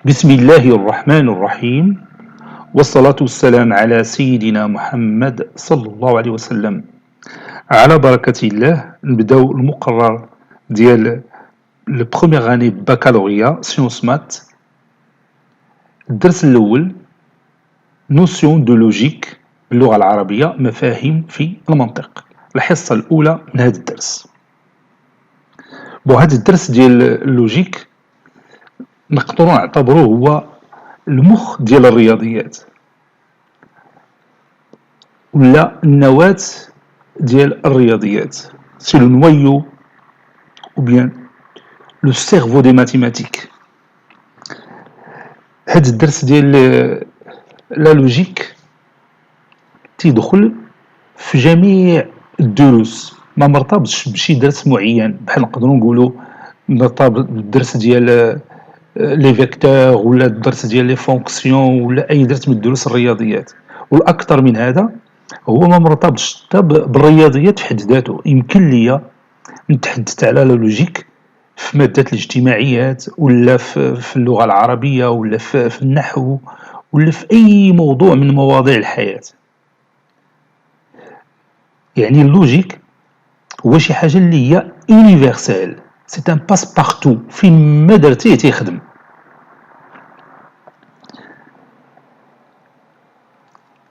بسم الله الرحمن الرحيم، والصلاة والسلام على سيدنا محمد صلى الله عليه وسلم. على بركة الله نبداو المقرر ديال لو بروميير اني بكالوريا سيونس مات. الدرس الأول نوسيون دو لوجيك باللغة العربية، مفاهيم في المنطق. الحصة الأولى من هذا الدرس. هذا الدرس ديال اللوجيك نقدروا نعتبروه هو المخ ديال الرياضيات، ولا النواة ديال الرياضيات. سي لو نويو ou bien le cerveau des mathématiques. هاد الدرس ديال لا لوجيك تيدخل في جميع الدروس، ما مرتبطش بشي درس معين، بحال نقدروا نقولوا مرتبط بالدرس ديال لي فيكتور ولا الدرس ديال لي فونكسيون ولا اي درس من دروس الرياضيات. والاكثر من هذا هو ما مرتبطش حتى بالرياضيات في حد ذاته. يمكن ليا نتحدث على لا لوجيك في مادة الاجتماعيات ولا في اللغة العربية ولا في النحو ولا في أي موضوع من مواضيع الحياة. يعني اللوجيك هو شي حاجة اللي هي يونيفرسال، سي ان باس بارتو، فين ما درتيه تيخدم.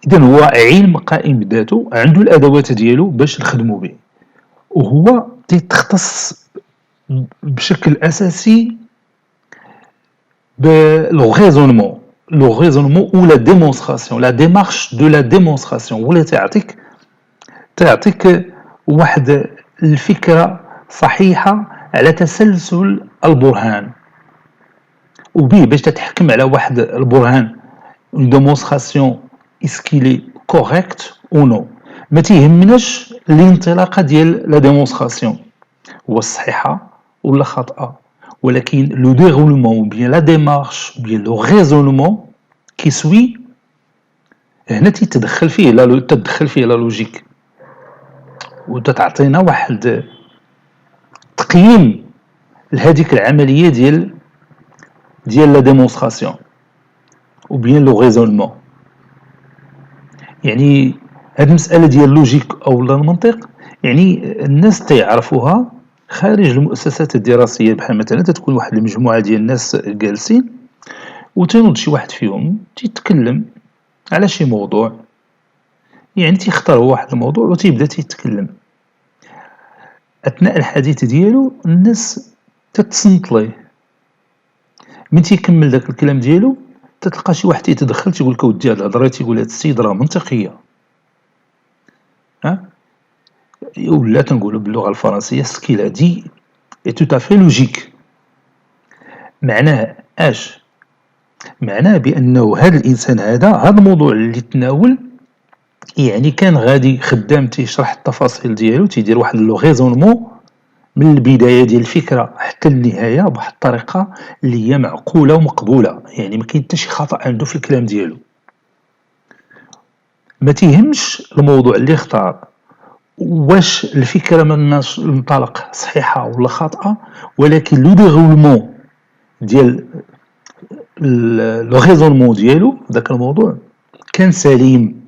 إذن هو علم قائم بذاته، عنده الأدوات ديالو باش نخدمو به، وهو تيتختص بشكل أساسي le raisonnement ou la démonstration, la démarche de la démonstration. ولا تعطيك واحد الفكرة صحيحة على تسلسل البرهان، وبيه باش تتحكم على واحد البرهان une démonstration est-ce qu'il est correct ou non. ما تيهمناش الانطلاقة ديال لا démonstration هو الصحيحة ولا خاطئة، ولكن le déroulement ou bien la démarche ou bien le raisonnement qui suit هنا تتدخل فيه لا لوجيك، وتتعطينا واحد تقييم لهذيك العملية ديال لا ديمونستراسيون ou bien le raisonnement. يعني هذه المسألة ديال اللوجيك أو المنطق يعني الناس تيعرفوها خارج المؤسسات الدراسية، بحال مثلا تكون واحد المجموعة ديال الناس جالسين وتنوض شي واحد فيهم تيتكلم على شي موضوع، يعني تيختار واحد الموضوع وتيبدا تيتكلم. أثناء الحديث ديالو الناس تتصنت ليه، من تيكمل داك الكلام ديالو تتلقى شي واحد تيتدخل تيقول لك ودي هاد الهضره تيقول هاد السيد راه منطقيه، ولا تنقولوا باللغه الفرنسيه سكيلا دي اي تو تافي لوجيك. معناه اش؟ معناه بانه هذا الانسان هذا الموضوع اللي تناول يعني كان غادي خدام تيشرح التفاصيل ديالو، تيدير واحد لو ريزونمون من البدايه ديال الفكره حتى النهايه بواحد الطريقه اللي هي معقوله ومقبوله، يعني ما كاين حتى شي خطا عنده في الكلام ديالو. ما تيهمش الموضوع اللي اختار واش الفكره من المنطلق صحيحه ولا خاطئه، ولكن لو ديغولمون ديال لو ريزونمون ديالو داك الموضوع كان سليم.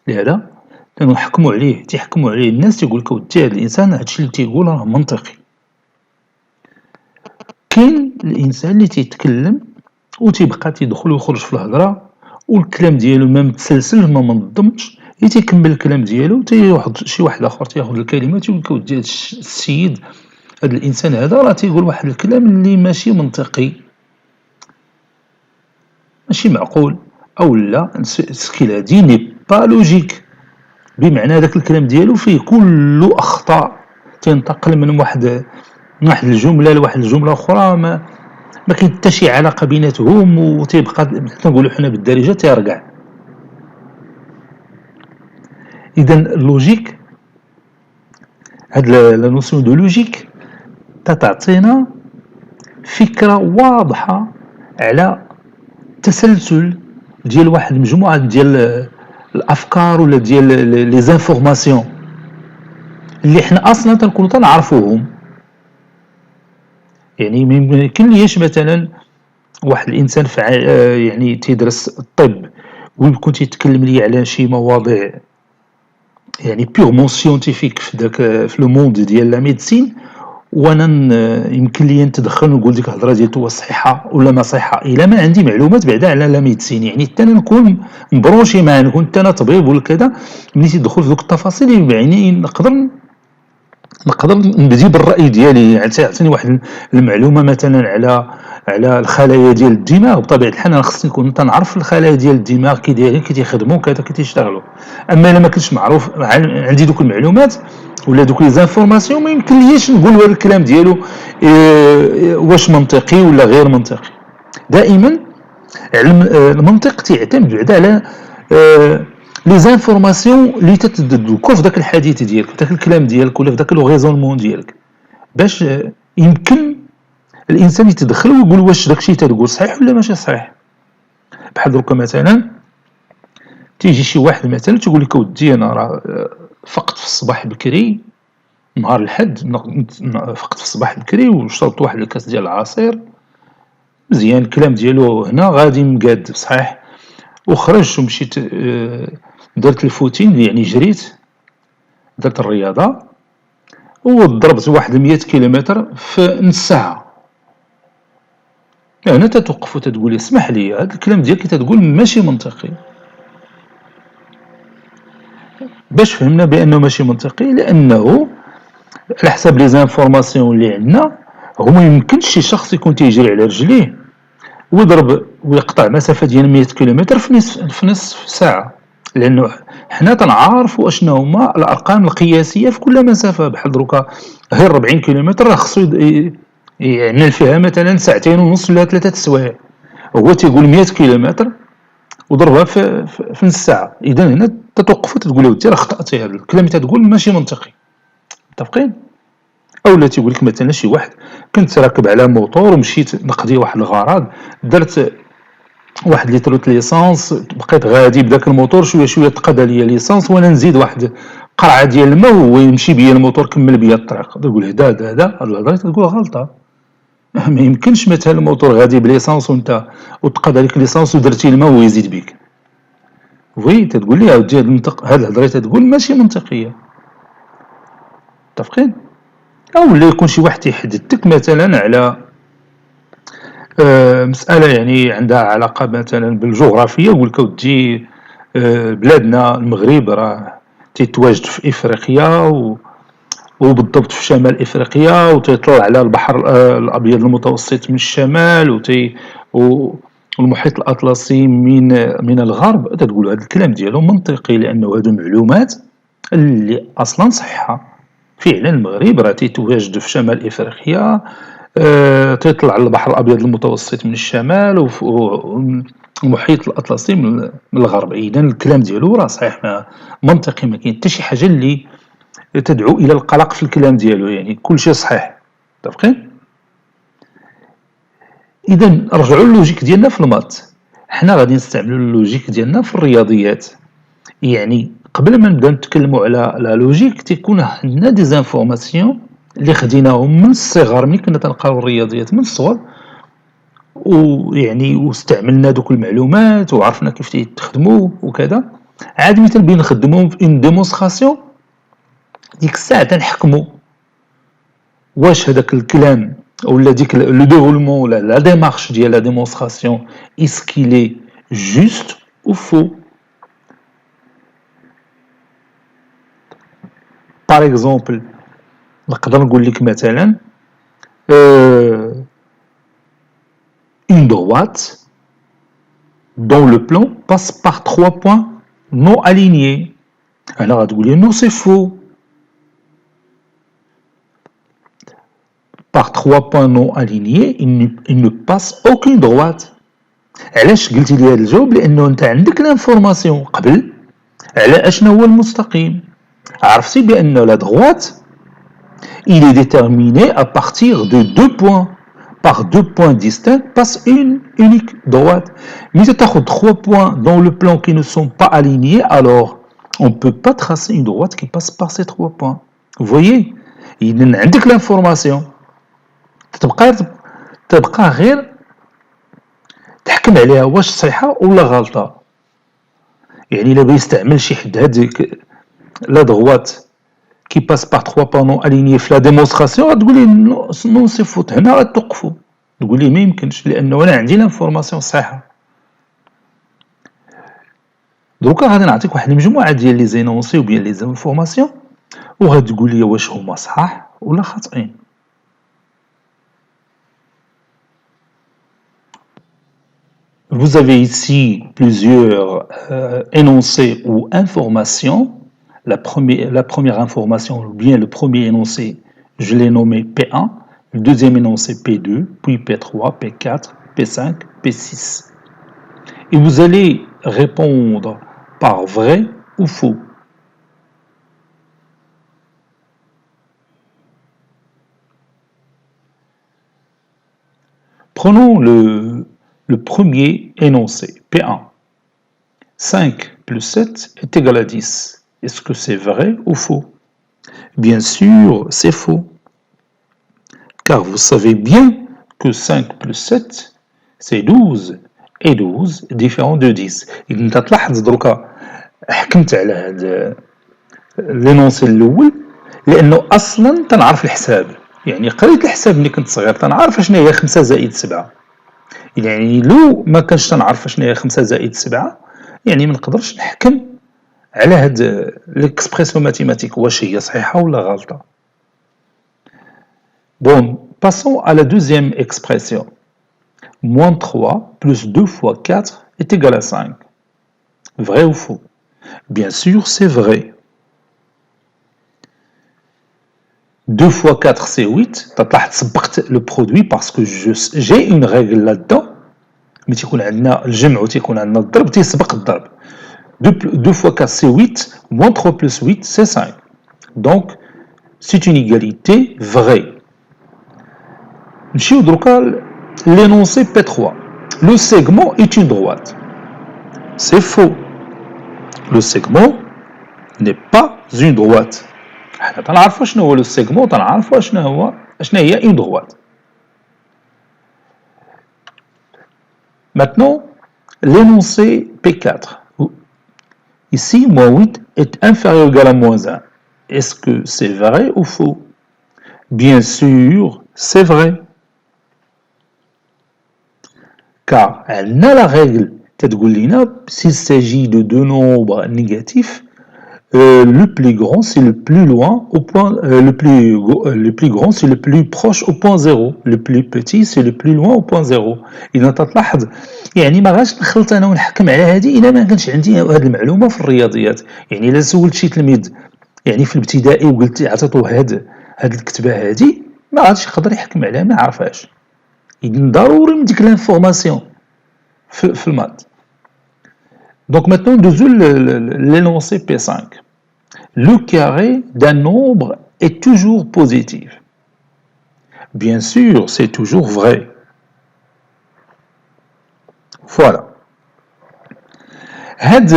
لهذا تيحكموا عليه الناس، تيقول لك ودي هذا الانسان هادشي اللي تيقول راه منطقي. كاين الانسان اللي تيتكلم وتيبقى تيدخل ويخرج في الهضره والكلام ديالو ما متسلسل ما منظمش، تيكمل الكلام ديالو تيواحد شي واحد اخر تياخذ الكلمه تيقول لك ودي هذا السيد هذا الانسان هذا راه تيقول واحد الكلام اللي ماشي منطقي، ماشي معقول، او لا سكيلا دي ني با لوجيك، بمعنى داك الكلام ديالو فيه كل اخطاء تنتقل من واحد الجمله لواحد الجمله اخرى، ما كاين حتى شي علاقه بيناتهم، وتيبقى تنقولوا حنا بالدارجه تيرجع. اذا اللوجيك هاد لا نوسيون دو لوجيك تعطينا فكره واضحه على تسلسل ديال واحد المجموعه ديال الافكار ولا ديال لي زانفورماسيون اللي حنا اصلا تنكونوا تنعرفوهم. يعني ما يمكنليش مثلا واحد الانسان يعني تيدرس الطب ويكون تيتكلم لي على شي مواضيع يعني بيغمون سيونتيفيك في داك في لو موند ديال لا ميديسين، وانا يمكن لي نتدخل ونقول ديك الهضره ديالته واش صحيحه ولا ما صحيحه الا ما عندي معلومات بعدا على لا ميديسين. يعني حتى انا نكون مبروشي معاه، نكون حتى انا طبيب ولا كذا، ملي تيدخل في دوك التفاصيل يعني نقدر نبدي بالراي ديالي. يعني تعطيني واحد المعلومه مثلا على الخلايا ديال الدماغ، بطبيعه الحال انا خصني نكون تنعرف الخلايا ديال الدماغ كي دايرين كي تيخدموا كذا كي تيشتغلوا. اما الا ما كنتش معروف عندي دوك المعلومات ولا دوك لي زانفورماسيون، ما يمكن ليش نقول هذا الكلام ديالو واش منطقي ولا غير منطقي. دائما علم المنطق تعتمد بعدا على لي زانفورماسيون اللي تتذكر في داك الحديث ديالك، في داك الكلام ديالك ولا في داك لو ريزونمون ديالك، باش يمكن الانسان يتدخل ويقول واش داكشي تتقول صحيح ولا ماشي صحيح. بحال دروك مثلا تيجي شي واحد مثلا تيقول لك ودي انا راه فقت في الصباح بكري نهار الحد، فقت في الصباح بكري وشربت واحد الكاس ديال العصير مزيان، الكلام ديالو هنا غادي مقاد صحيح، وخرجت ومشيت درت الفوتين يعني جريت درت الرياضه وضربت واحد 100 كيلومتر في نص ساعه. هنا تتوقف وتتقول اسمح لي هذا الكلام ديالك تتقول ماشي منطقي. باش فهمنا بانه ماشي منطقي؟ لانه على حسب لي زانفورماسيون اللي عندنا هو ما يمكنش شي شخص يكون تيجري على رجليه ويضرب ويقطع مسافه ديال 100 كيلومتر في نصف ساعه، لانه حنا تنعرفوا اشنا هما الارقام القياسيه في كل مسافه. بحال دروكا غير 40 كيلومتر راه خصو يعمل فيها مثلا ساعتين ونص ولا 3 سوايع، هو تيقول 100 كيلومتر وضربها في نص ساعه. اذا هنا تتوقف وتقول له انت راه خطاتي، هذا الكلام اللي تقول ماشي منطقي. متفقين؟ اولا تيقول لك مثلا شي واحد كنت راكب على موطور ومشيت نقضي واحد الغرض، درت واحد لتر ليسانس، بقيت غادي بداك الموطور شويه شويه تقضى ليا ليسانس وانا نزيد واحد قرعه ديال الماء ويمشي بيا الموطور كمل بيا الطريق. تقول هذا هذا الهضره تقول غلطه. ما يمكنش مثلا الموطور غادي بليسانس وانت وتقضى لك ليسانس ودرتي الماء ويزيد بك. وي تتقول لي هاد المنطق هاد الهضره تتقول ماشي منطقيه. متفقين؟ او لا يكون شي واحد يحدثك مثلا على مساله يعني عندها علاقه مثلا بالجغرافيا، يقول لك ودي بلادنا المغرب راه تتواجد في افريقيا وبالضبط في شمال افريقيا وتيطلع على البحر الابيض المتوسط من الشمال والمحيط الاطلسي من الغرب. تقول هذا الكلام ديالو منطقي لانه هذو معلومات اللي اصلا صحيحه. فعلا المغرب راه تيتواجد في شمال افريقيا، تيطلع على البحر الابيض المتوسط من الشمال والمحيط الاطلسي من الغرب. اذا الكلام ديالو راه صحيح منطقي، ما كاين حتى شي حاجه اللي تدعو الى القلق في الكلام ديالو، يعني كل شيء صحيح. متفقين؟ اذا رجعوا للوجيك ديالنا في المات، حنا غادي نستعملوا اللوجيك ديالنا في الرياضيات. يعني قبل ما نبدا نتكلموا على لا لوجيك تيكون عندنا دي زانفورماسيون اللي خديناهم من الصغر ملي كنا تنقراو الرياضيات من الصغر، ويعني واستعملنا دوك المعلومات وعرفنا كيف تخدموا وكذا. عاد مثلا بين نخدموهم في اون ديمونستراسيون ديك الساعه تنحكموا واش هذاك الكلام ولا ديك لو ديفولمون ولا لا ديمارش ديال لا ديمونستراسيون اسكيلي جوست او فو. باغ اكزومبل نقدر نقول لك مثلا une droite dont le plan passe par 3 points non alignés. Alors غتقولي non c'est faux. Par 3 points non alignés il ne passe aucune droite. علاش قلتي لي هذا الجواب؟ لانه انت عندك الانفورماسيون قبل على اشنا هو المستقيم. عرفتي بان لا droite il est déterminé à partir de 2 points. Par 2 points distincts passe une unique droite. Mais si tu as 3 points dans le plan qui ne sont pas alignés, alors on ne peut pas tracer une droite qui passe par ces 3 points. Vous voyez? Il y a l'information. تبقى غير تحكم عليها واش صحيحه ولا غلطه. يعني الا بغى يستعمل شي حد هذيك لا دغوات كي باس بار 3 بانون اليني في لا ديمونستراسيون غتقول لي نو سي فوت، هنا غتوقفوا تقول لي ما يمكنش لانه انا عندي لانفورماسيون صحيحه. دروكا غادي نعطيك واحد المجموعه ديال لي زينونسي وبيان لي زانفورماسيون وغتقول لي واش هما صحاح ولا خاطئين. Vous avez ici plusieurs énoncés ou informations. La première information, ou bien le premier énoncé, je l'ai nommé P1, le deuxième énoncé P2, puis P3, P4, P5, P6. Et vous allez répondre par vrai ou faux. Prenons le premier énoncé, P1. 5 plus 7 est égal à 10. Est-ce que c'est vrai ou faux? Bien sûr, c'est faux. Car vous savez bien que 5 plus 7, c'est 12. Et 12 est différent de 10. إذا تلاحظ دروكا حكمت على هذا l'énoncé الأول لأنه أصلا تنعرف الحساب. يعني قريت الحساب ملي كنت صغير تنعرف شنو هي 5 زائد 7. يعني لو ما كنتش تنعرف شنو هي 5 زائد 7 يعني ما نقدرش نحكم على هاد l'expression mathématique واش هي صحيحة ولا غلطة. Bon, passons à la deuxième expression. Moins 3 plus 2 fois 4 est égal à 5. Vrai ou faux? Bien sûr, c'est vrai. 2 fois 4, c'est 8. تطلع تسبقت le produit parce que j'ai une règle là-dedans. Mais تيكون عندنا الجمع وتيكون عندنا الضرب تيسبق الضرب. 2 fois 4, c'est 8. Moins 3 plus 8, c'est 5. Donc, c'est une égalité vraie. نمشيو دروكا l'énoncé P3. Le segment est une droite. C'est faux. Le segment n'est pas une droite. حنا تنعرفوا شنو هو لو سيغمون، تنعرفوا شنو هي une droite. Maintenant, l'énoncé P4. Ici, moins 8 est inférieur ou égal à moins 1. Est-ce que c'est vrai ou faux? Bien sûr, c'est vrai. Car elle a la règle s'il s'agit de deux nombres négatifs, le plus grand c'est le plus loin au point, le plus grand c'est le plus proche au point 0, le plus petit c'est le plus loin au point 0. إذا تلاحظ يعني ما غاش نخلط أنا ونحكم على هذه إلا ما كانش عندي هذه المعلومة في الرياضيات. يعني إلا سولت شي تلميذ يعني في الابتدائي وقلت عطيتوه هاد الكتبة هذه ما غاديش يقدر يحكم عليها، ما عرفهاش. إذن ضروري من ديك لانفورماسيون في المات. Donc maintenant, ندوزو l'énoncé P5. Le carré d'un nombre est toujours positif. Bien sûr, c'est toujours vrai. Voilà. هاد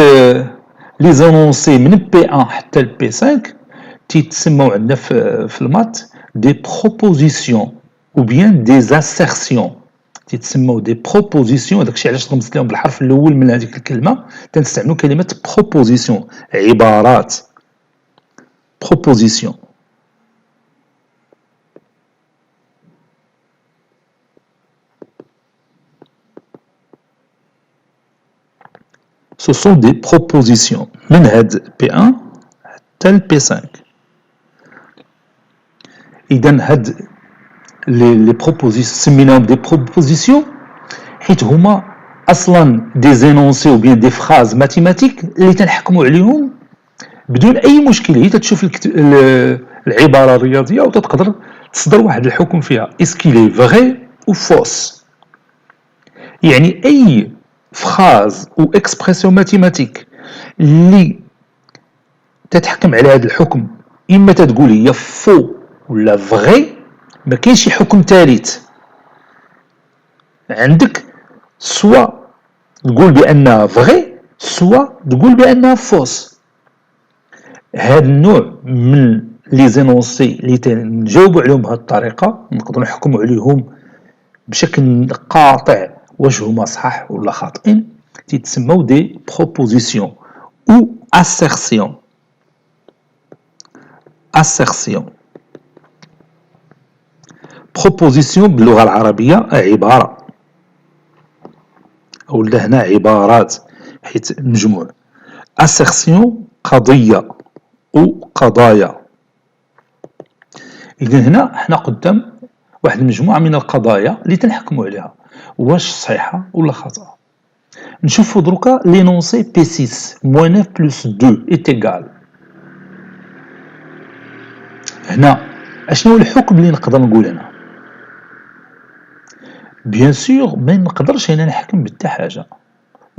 les énoncés من P1 حتى P5 تيتسموا عندنا في المات des propositions ou bien des assertions. تيتسموا دي بروبوزيسيون. داكشي علاش رمزت لهم بالحرف الاول من هذيك الكلمه تنستعملوا كلمه بروبوزيسيون، عبارات. بروبوزيسيون. Ce sont des propositions من هاد P1 حتى P5. إذا هاد les propositions سميناهم des propositions حيت هما اصلا des énoncés ou bien des phrases mathématiques اللي تنحكموا عليهم بدون اي مشكل. هي تتشوف العباره الرياضيه وتقدر تصدر واحد الحكم فيها est-ce qu'il est vrai ou fausse. يعني اي phrase ou expression mathématique اللي تتحكم على هذا الحكم اما تتقول هي faux ولا vrai، ما كاينش شي حكم ثالث عندك، سوا تقول بانها فري سوا تقول بانها فوس. هذا النوع من لي زينونسي اللي تنجاوبوا عليهم بهذه الطريقه نقدروا نحكموا عليهم بشكل قاطع واش هما صحاح ولا خاطئين تيتسموا دي بروبوزيسيون او assertion. assertion. proposition باللغة العربية عبارة ولا هنا عبارات حيت مجموع. assertion قضية أو قضايا. إذن هنا حنا قدام واحد المجموعة من القضايا اللي تنحكموا عليها واش صحيحة ولا خاطئة. نشوفوا دروكا لينونسي P6 moins 9 plus 2 est égal. هنا اشنو الحكم اللي نقدر نقول هنا؟ بيان سور ما نقدرش هنا نحكم بتا حاجه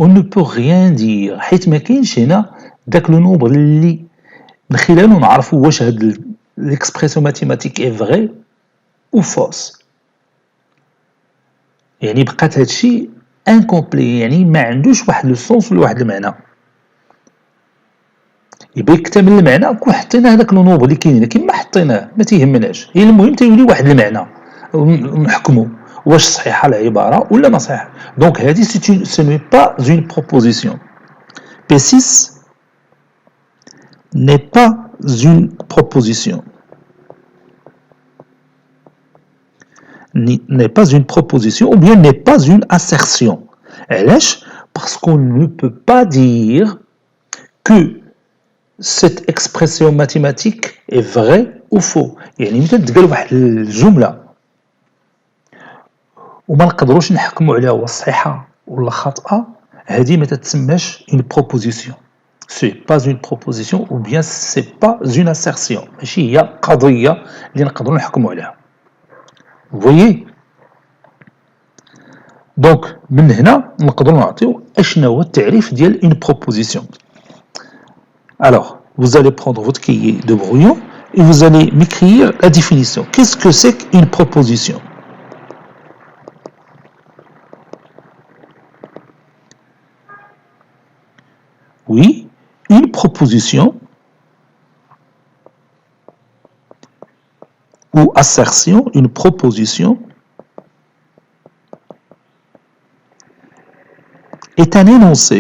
on ne peut rien dire حيت ما كاينش هنا داك لو نومبر اللي من خلاله نعرفوا واش هاد ليكسبرسيون ماتيماتيك اي فري او فوس. يعني بقات هادشي انكومبلي، يعني ما عندوش واحد لو سونس ولا واحد المعنى. يبقى يكتمل المعنى كون حطينا هذاك لو نومبر اللي كاين هنا كيما حطيناه ما تيهمناش، هي المهم تيولي واحد المعنى ونحكموا واش صحيحه العباره ولا ما صحيحه. دونك هذه سي ني با اون بروبوزيسيون. P6 n'est pas une proposition. N'est pas une proposition ou bien n'est pas une assertion. Parce qu'on ne peut pas dire que cette expression mathématique est vraie ou faux. يعني مثلا تقال واحد الجمله وما نقدروش نحكموا عليها واش صحيحه ولا خاطئه، هذه ما تتسماش une proposition. C'est pas une proposition ou bien c'est pas une assertion. ماشي هي قضيه اللي نقدروا نحكموا عليها. Vous voyez? Donc من هنا نقدروا نعطيو اشنا هو التعريف ديال une proposition. Alors, vous allez prendre votre cahier de brouillon et vous allez m'écrire la définition. Qu'est-ce que c'est qu'une proposition? Oui, une proposition ou assertion, une proposition est un énoncé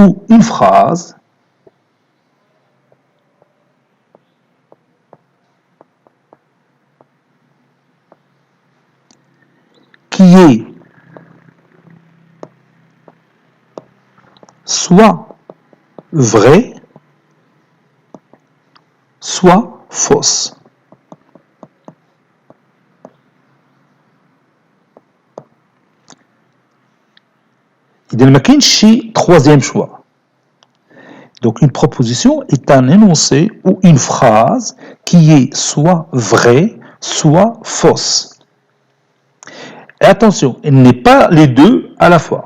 ou une phrase qui est soit vraie, soit fausse. إذا ما كاينش شي troisième choix. Donc une proposition est un énoncé ou une phrase qui est soit vraie, soit fausse. Et attention, il n'est pas les deux à la fois.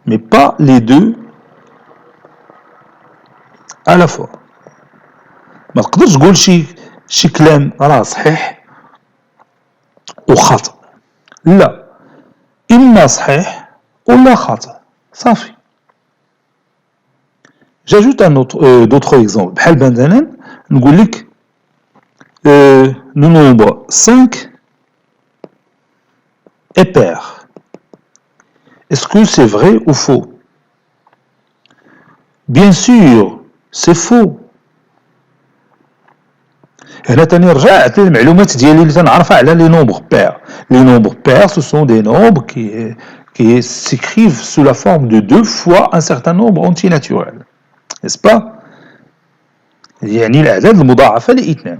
Mais pas les deux à la fois. ما تقدرش تقول شي كلام راه صحيح وخطأ. لا، إما صحيح ولا خطأ. صافي. J'ajoute d'autres exemples. بحال مثلا نقول لك le nombre 5 est pair. Est-ce que c'est vrai ou faux? Bien sûr, c'est faux. هنا تاني رجعت للمعلومات ديالي اللي تنعرفها على لي نومبر بير. لي نومبر بير ce sont des nombres qui s'écrivent sous la forme de 2 fois un certain nombre entier naturel. N'est-ce pas? يعني الأعداد المضاعفة لاثنان.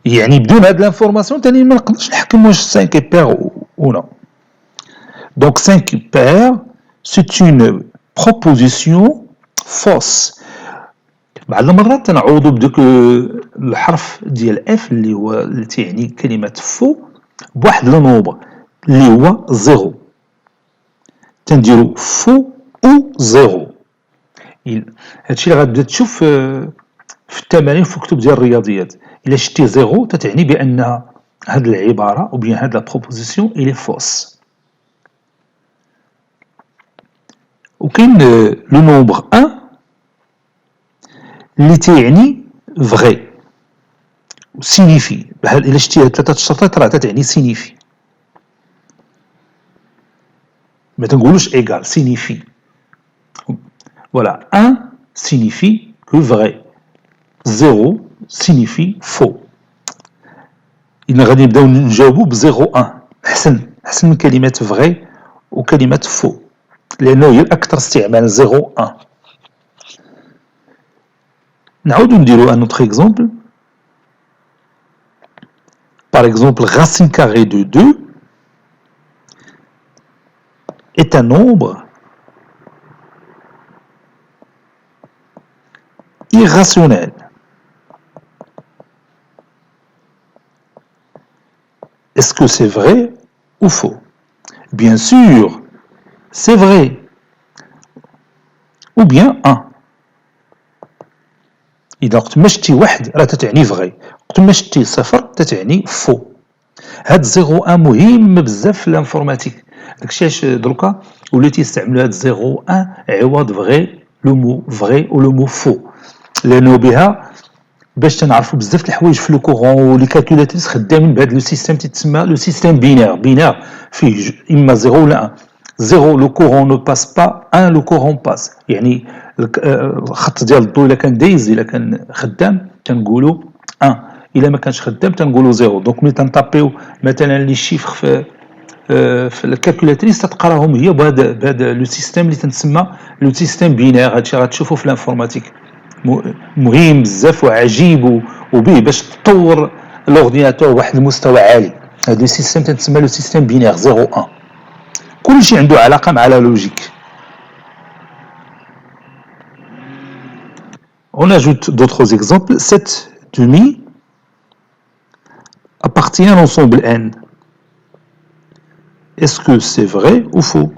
يعني بدون هاد l'information تاني ما نقدرش نحكم واش 5 est pair ou non. Donc 5 pair, c'est une proposition fausse. بعض المرات تنعوضوا بداك الحرف ديال اف اللي هو اللي تعني كلمه فو بواحد لو نومبر اللي هو زيرو، تنديروا فو او زيرو. هادشي اللي غتبدا تشوف في التمارين في الكتب ديال الرياضيات. الا شتي زيرو تتعني بان هاد العباره او بيان هاد لا بروبوزيسيون الي فوس. وكاين لو نومبر 1 اللي تعني vrai signifie إلا شتي هاد ثلاثة الشرطات راه تعني signifie ما تنقولوش égal signifie voilà 1 signifie que vrai 0 signifie faux إذا غادي نبداو نجاوبو ب 0 1 أحسن من كلمة vrai وكلمة faux لأنه هي الأكثر استعمالا 0 1 نعاودو نديرو un autre exemple par exemple racine carrée de 2 est un nombre irrationnel. Est-ce que c'est vrai ou faux? Bien sûr, c'est vrai. Ou bien 1. إذا قلت ما شتي واحد راه تتعني فغي، قلت ما شتي صفر تتعني فو. هاد 0 1 مهم بزاف في الانفورماتيك، داكشي علاش دروكا ولاو تيستعملوا هاد 0 1 عوض فغي لو مو فغي و لو مو فو، لأنه بها باش تنعرفوا بزاف د الحوايج في لو كورون ولي كالكولاتريس خدامين بهذا لو سيستيم تيتسمى لو سيستيم بينير فيه اما 0 ولا 1 0 لو كورون نو باس با 1 لو كورون باس يعني الخط ديال الضوء الا كان دايز الا كان خدام تنقولوا 1 الا ما كانش خدام تنقولوا 0 دونك ملي تنطابيو مثلا لي شيفر في الكالكولاتريس تتقراهم هي بهذا لو سيستيم اللي تنسمى لو سيستيم بينير. هادشي غتشوفوا في الانفورماتيك مهم بزاف وعجيب وبيه باش تطور لورديناتور واحد المستوى عالي. هذا السيستم تنسمى لو سيستيم بينير 0 1 كلشي عنده علاقه مع لا لوجيك. On ajoute d'autres exemples. Cette demi appartient à l'ensemble n. Est-ce que c'est vrai ou faux?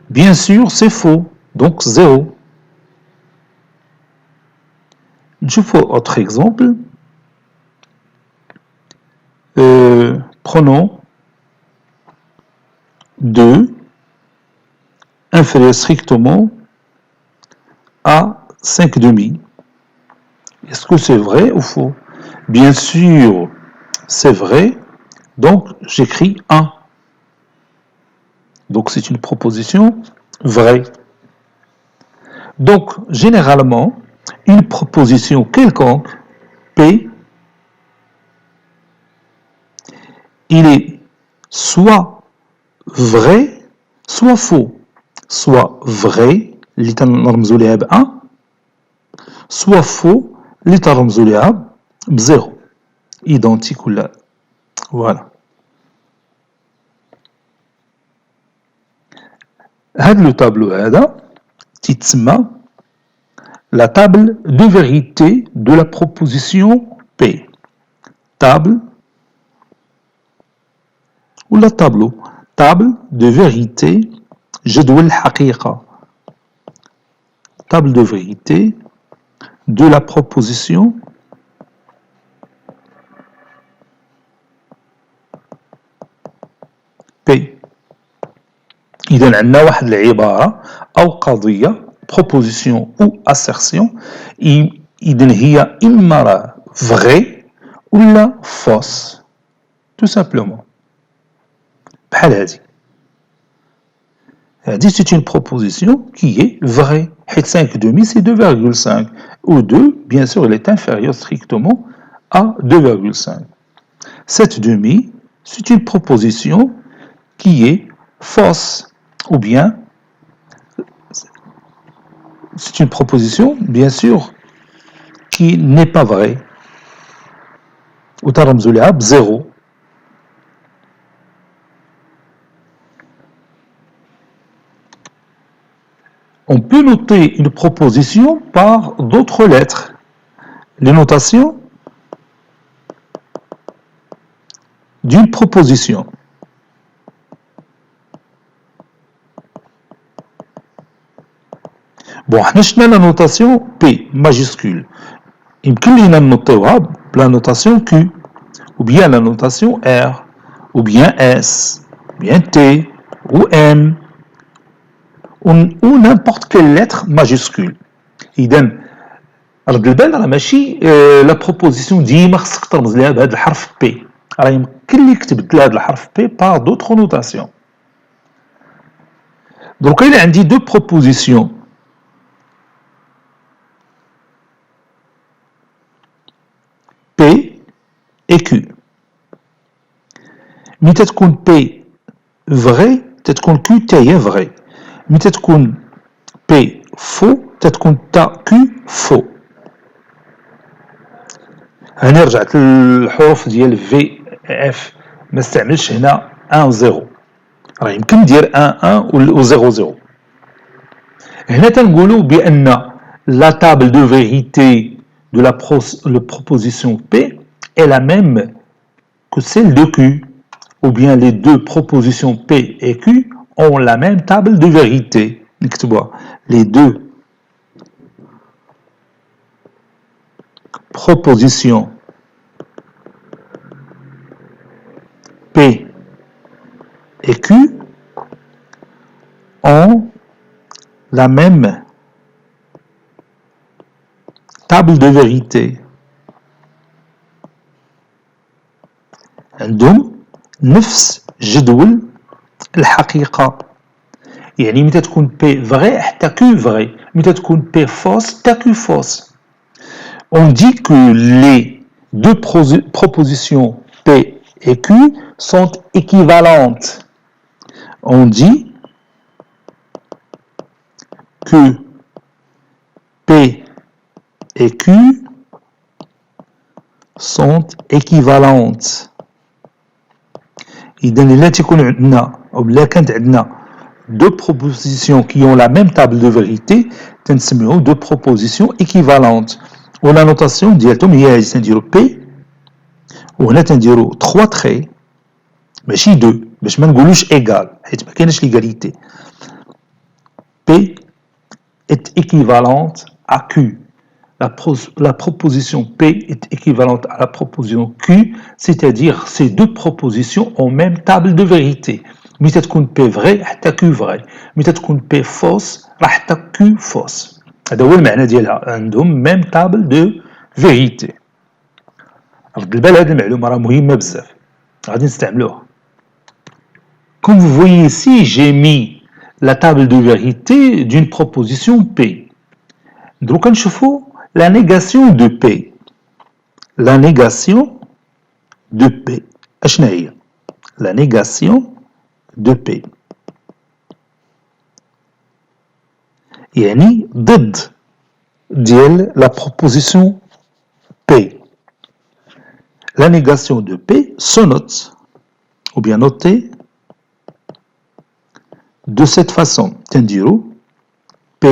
Bien sûr, c'est faux. Donc 0. Je fais autre exemple. Prenons 2 inférieur strictement à 5 demi. Est-ce que c'est vrai ou faux? Bien sûr, c'est vrai. Donc, j'écris 1. Donc, c'est une proposition vraie. Donc, généralement, une proposition quelconque, P, il est soit vrai, soit faux. Soit vrai, اللي تنرمزوا ليها ب 1, soit faux, اللي تنرمزوا ليها ب 0. Identique ولا voilà. هذا لو تابلو هذا تيتسمى la table de vérité de la proposition P. Table ou la tableau. Table de vérité, جدول الحقيقة. Table de vérité de la proposition P. إذا عندنا واحد العبارة أو قضية proposition ou assertion إذن هي إما راه vrai ولا fausse tout simplement بحال هادي c'est une proposition qui est vraie حيت 5 demi c'est 2,5 ou 2 bien sûr il est inférieur strictement à 2,5. 7 demi c'est une proposition qui est fausse ou bien c'est une proposition, bien sûr, qui n'est pas vraie. Ou taramzoulia, 0. On peut noter une proposition par d'autres lettres. Les notations d'une proposition. Bon, حنا la notation P majuscule. يمكن لينا نوطيوها بلا notation Q ou bien la notation R ou bien S ou bien T ou M ou n'importe quelle lettre majuscule. إذن رد البال راه ماشي لا بروبوزيسيون ديما خصك ترمز ليها بهذا الحرف بي، راه يمكن ليك تبدل هذا الحرف بي بار دوطخ نوتاسيون. دروك الا عندي دو بروبوزيسيون بي اي كيو، ملي تتكون بي فغي تتكون كيو حتى هي فغي، ملي تتكون بي فو تتكون تا كيو فو. هنا رجعت الحروف ديال في اف، ما استعملش هنا 1 و 0، راه يمكن ندير 1 1 و 0 0. هنا تنقولوا بان la table de vérité de la proposition P est la même que celle de Q, ou bien les deux propositions P et Q ont la même table de vérité. Les deux propositions P et Q ont la même table de vérité. عندهم نفس جدول الحقيقة. يعني متى تكون P vrai حتى Q vrai، متى تكون P fausse حتى Q fausse. On dit que les deux propositions P et Q sont équivalentes. On dit que P et Q sont équivalentes. إذا إلا تكون عندنا أو لا كانت عندنا deux propositions qui ont la même table de vérité تنسميو deux propositions équivalentes. ولا نوتاسيون ديالتهم هي هذه، تنديرو بي وهنا تنديرو 3 تخي ماشي 2 باش ما نقولوش ايغال حيت ما كايناش ليغاليتي. P est équivalente à Q. La proposition P est équivalente à la proposition Q, c'est-à-dire ces deux propositions ont même table de vérité. متى تكون P vrai حتى Q vrai، متى تكون P fausse راه حتى Q fausse. هذا هو المعنى ديالها، عندهم même table de vérité. رد البال هذه المعلومة راه مهمة بزاف، غادي نستعملوها. Comme vous voyez ici, j'ai mis la table de vérité d'une proposition P. Donc, on trouve la négation de P. La négation de P. La négation de P. يعني ضد ديال la proposition P. La négation de P se note, ou bien notée, de cette façon. تنديرو P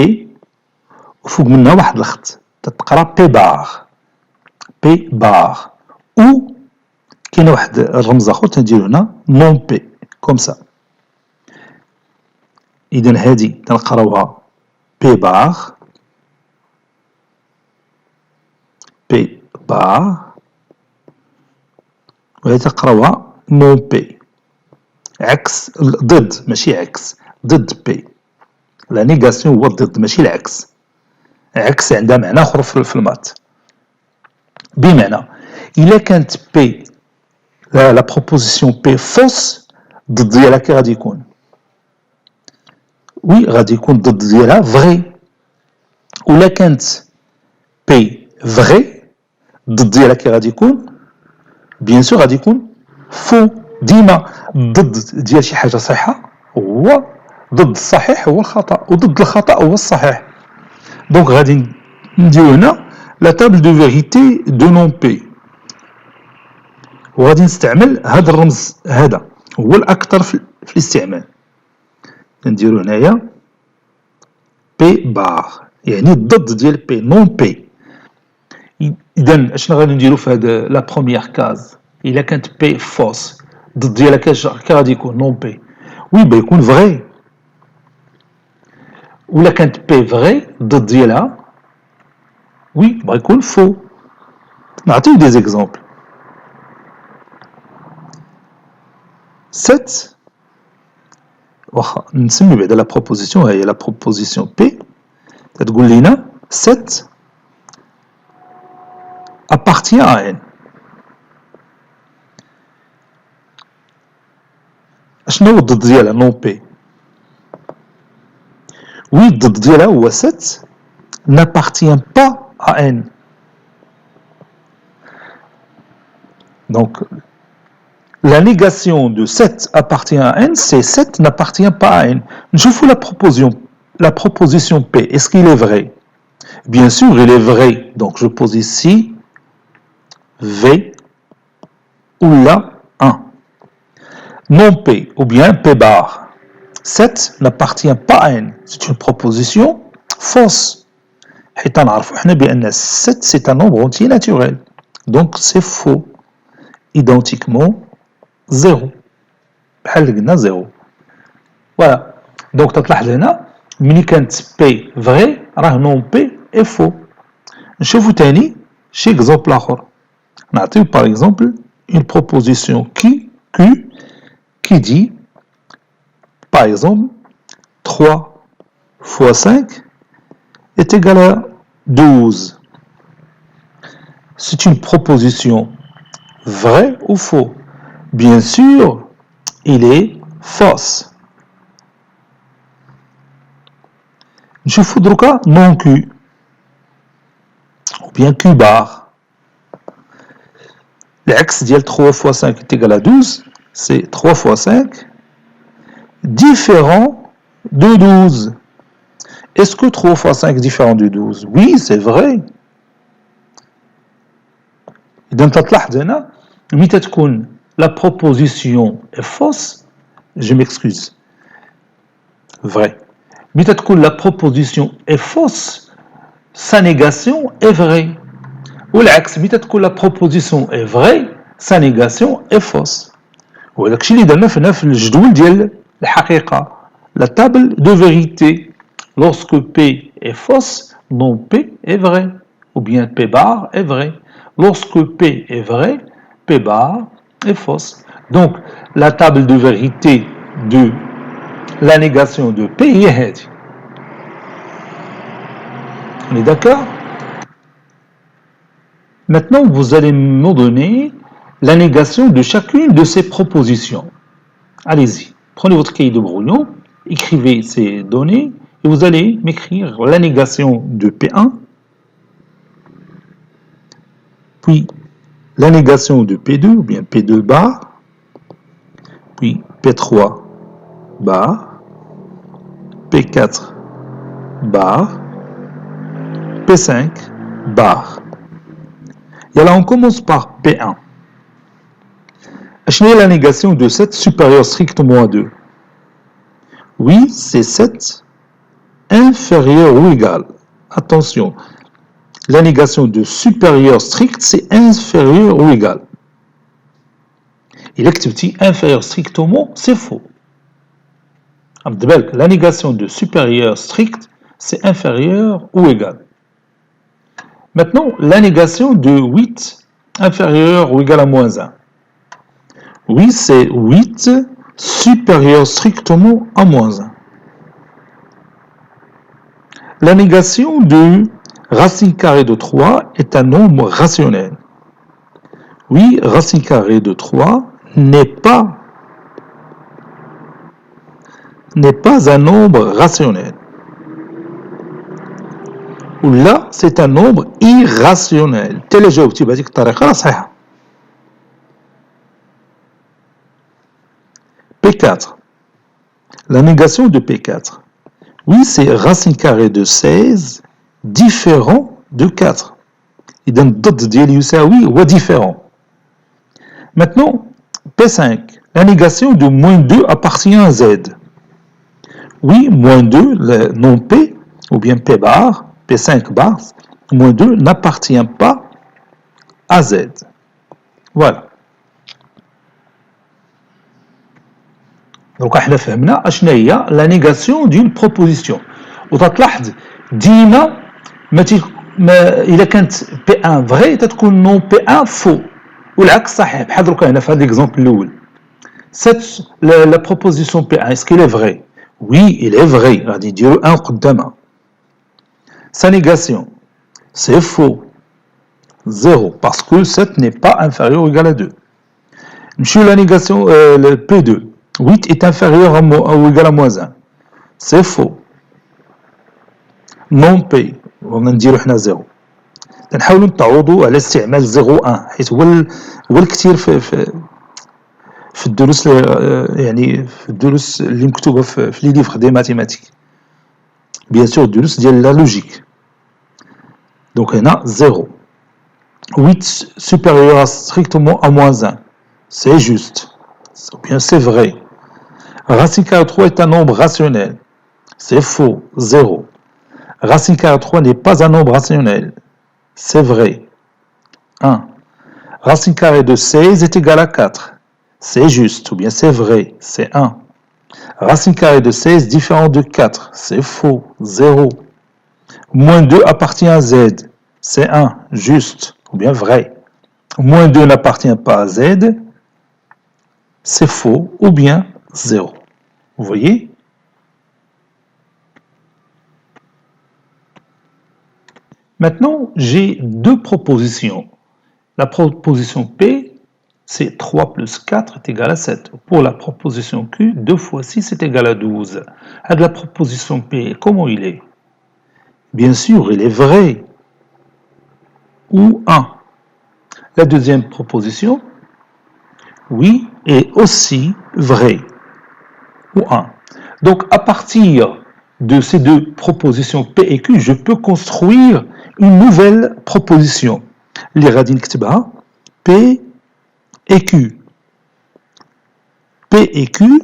وفوق منها واحد الخط تتقرا P bar. P bar. ou كاين واحد الرمز اخر تنديرو هنا non P comme ça. اذا هذه تنقراوها P bar P bar وهذه تقراوها non P عكس ضد ماشي عكس ضد P. لا نيغاسيون هو الضد ماشي العكس، عكس عندها معنى اخر في المات. بمعنى الا كانت بي لا بروبوزيسيون بي فوس ضد ديالها كي غادي يكون؟ وي غادي يكون ضد ديالها فغي. ولا كانت بي فغي ضد ديالها كي غادي يكون؟ بيان سور غادي يكون فو. ديما ضد ديال شي حاجه صحيحه هو ضد الصحيح هو الخطا، وضد الخطا هو الصحيح. دونك غادي نديرو هنا لا تابل دو فيغيتي دو نون بي، وغادي نستعمل هذا الرمز هذا هو الاكثر في الاستعمال. نديرو هنايا بي بار يعني الضد ديال بي نون بي. اذا اشنو غادي نديرو في هذا لا بروميير كاز؟ الا كانت بي فوس ضد ديالها كي غادي يكون نون بي؟ وي يكون فغي. ولا كانت بي فغي ضد ديالها وي يكون فو. نعطيو دي زيكزامبل. 7 واخا نسمي بعدا لا بروبوزيسيون، هي لا بروبوزيسيون بي تتقول لينا 7 appartient à N. شنو هو الضد ديالها نون بي؟ Oui, الضد ديالها هو 7 n'appartient pas à N. Donc, la négation de 7 appartient à N, c'est 7 n'appartient pas à N. Je fous la proposition P. Est-ce qu'il est vrai? Bien sûr, il est vrai. Donc, je pose ici V ou là 1. Non P ou bien P bar. 7 n'appartient pas à N. C'est une proposition fausse. حتى نعرفوا احنا بأن 7 c'est un nombre entier naturel. Donc, c'est faux. Identiquement 0. بحال اللي قلنا 0. Voilà. Donc, تلاحظ هنا ملي كانت P vrai راه non P est faux. نشوفوا تاني شي exemple آخر. نعطيو par exemple une proposition qui dit par exemple 3 fois 5 est égal à 12. C'est une proposition vraie ou faux? Bien sûr, il est fausse. نشوفوا دروكا non Q ou bien Q bar. L'ex ديال 3 fois 5 est égal à 12, c'est 3 fois 5 différent de 12. Est-ce que 3 fois 5 est différent de 12? Oui, c'est vrai. إذا تلاحظ هنا متى تكون la proposition est fausse, je m'excuse, vrai. متى تكون la proposition est fausse, sa négation est vraie. والعكس متى تكون la proposition est vraie, sa négation est fausse. وهذاك الشيء اللي درنا في الجدول ديال الحقيقة. La table de vérité. Lorsque P est fausse, non P est vrai. Ou bien P bar est vrai. Lorsque P est vrai, P bar est fausse. Donc, la table de vérité de la négation de P هي هذه. On est d'accord? Maintenant, vous allez me donner la négation de chacune de ces propositions. Allez-y, prenez votre cahier de brouillon, écrivez ces données et vous allez m'écrire la négation de P1, puis la négation de P2 ou bien P2 bar, puis P3 bar, P4 bar, P5 bar. Et alors on commence par P1. Quelle est la négation de 7 supérieur strictement à 2? Oui, c'est 7 inférieur ou égal. Attention, la négation de supérieur strict, c'est inférieur ou égal. Et l'activité inférieur strictement, c'est faux. La négation de supérieur strict, c'est inférieur ou égal. Maintenant, la négation de 8 inférieur ou égal à moins 1. Oui, c'est 8 supérieur strictement à moins 1. La négation de racine carrée de 3 est un nombre rationnel. Oui, racine carrée de 3 n'est pas un nombre rationnel. Ou là, c'est un nombre irrationnel. Telle جاوبتي بهذيك الطريقة راه صحيحة. P4. La négation de P4. Oui, c'est racine carrée de 16 différent de 4. إذا الضد ديال يساوي هو différent. Maintenant, P5. La négation de moins 2 appartient à Z. Oui, moins 2, le nom P, ou bien P bar, P5 bar, moins 2 n'appartient pas à Z. Voilà. Donc, احنا فهمنا اشنا هي la négation d'une proposition. وتلاحظ ديما إذا كانت P1 vrai تتكون non P1 faux. والعكس صحيح بحال دروكا هنا في هذا l'exemple الأول. La proposition P1, est-ce qu'elle est vraie? Oui, il est vrai. غادي نديرو 1 قدامها. Sa négation, c'est faux. 0, parce que 7 n'est pas inférieur ou égal à 2. Monsieur la négation, le P2, 8 est inférieur ou égal à moins 1. C'est faux. Non P, on va dire 0. نحاولوا نتعوضوا على استعمال 0 حيث هو الكثير في الدروس يعني في الدروس اللي مكتوبه في لي ليفر دي ماتيماتيك بيان سور الدروس ديال لا لوجيك. دونك هنا 0 8 supérieur strictement à moins 1, c'est juste, ou bien c'est vrai. Racine carrée 3 est un nombre rationnel, c'est faux, 0. Racine carrée 3 n'est pas un nombre rationnel, c'est vrai, 1. Racine carrée de 16 est égale à 4, c'est juste, ou bien c'est vrai, c'est 1. Racine carrée de 16 différent de 4, c'est faux, 0. Moins 2 appartient à Z, c'est 1, juste, ou bien vrai. Moins 2 n'appartient pas à Z, c'est faux, ou bien 0. Vous voyez? Maintenant, j'ai deux propositions. La proposition P, c'est 3 plus 4 est égal à 7. Pour la proposition Q, 2 fois 6 est égal à 12. La proposition P, comment il est? Bien sûr, il est vrai. Ou 1. La deuxième proposition, oui, est aussi vrai. Ou 1. Donc, à partir de ces deux propositions P et Q, je peux construire une nouvelle proposition. Les radines كتبها P et Q. P et Q,